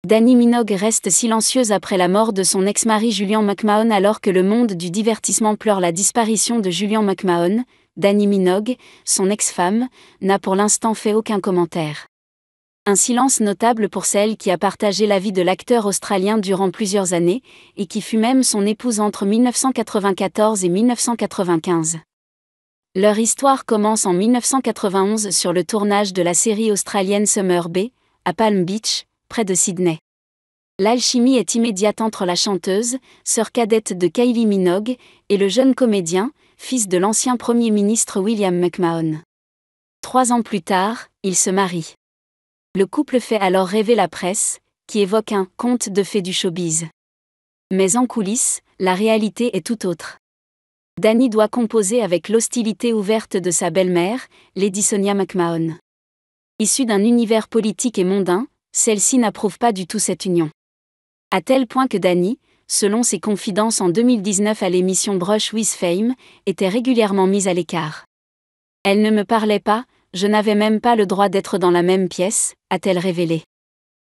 Dannii Minogue reste silencieuse après la mort de son ex-mari Julian McMahon. Alors que le monde du divertissement pleure la disparition de Julian McMahon, Dannii Minogue, son ex-femme, n'a pour l'instant fait aucun commentaire. Un silence notable pour celle qui a partagé la vie de l'acteur australien durant plusieurs années, et qui fut même son épouse entre 1994 et 1995. Leur histoire commence en 1991 sur le tournage de la série australienne Summer Bay, à Palm Beach, près de Sydney. L'alchimie est immédiate entre la chanteuse, sœur cadette de Kylie Minogue, et le jeune comédien, fils de l'ancien Premier ministre William McMahon. 3 ans plus tard, ils se marient. Le couple fait alors rêver la presse, qui évoque un « conte de fées du showbiz ». Mais en coulisses, la réalité est tout autre. Dannii doit composer avec l'hostilité ouverte de sa belle-mère, Lady Sonia McMahon. Issue d'un univers politique et mondain, celle-ci n'approuve pas du tout cette union. À tel point que Dannii, selon ses confidences en 2019 à l'émission Brush with Fame, était régulièrement mise à l'écart. « Elle ne me parlait pas, je n'avais même pas le droit d'être dans la même pièce », a-t-elle révélé.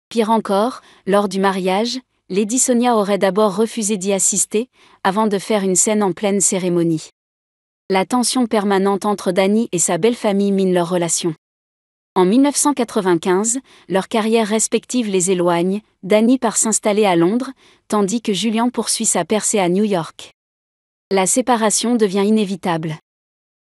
Pire encore, lors du mariage, Lady Sonia aurait d'abord refusé d'y assister, avant de faire une scène en pleine cérémonie. La tension permanente entre Dannii et sa belle-famille mine leur relation. En 1995, leurs carrières respectives les éloignent, Dannii part s'installer à Londres, tandis que Julian poursuit sa percée à New York. La séparation devient inévitable.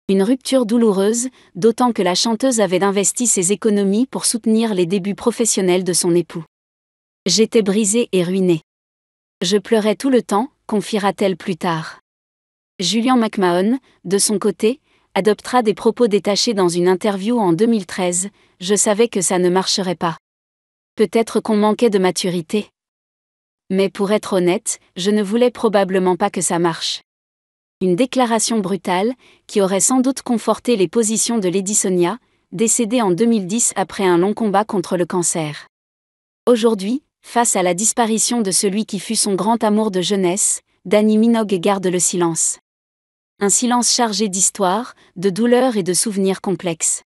Une rupture douloureuse, d'autant que la chanteuse avait investi ses économies pour soutenir les débuts professionnels de son époux. « J'étais brisée et ruinée. Je pleurais tout le temps », confiera-t-elle plus tard. Julian McMahon, de son côté, adoptera des propos détachés dans une interview en 2013, « Je savais que ça ne marcherait pas. Peut-être qu'on manquait de maturité. Mais pour être honnête, je ne voulais probablement pas que ça marche. » Une déclaration brutale, qui aurait sans doute conforté les positions de Lady Sonia, décédée en 2010 après un long combat contre le cancer. Aujourd'hui, face à la disparition de celui qui fut son grand amour de jeunesse, Dannii Minogue garde le silence. Un silence chargé d'histoire, de douleur et de souvenirs complexes.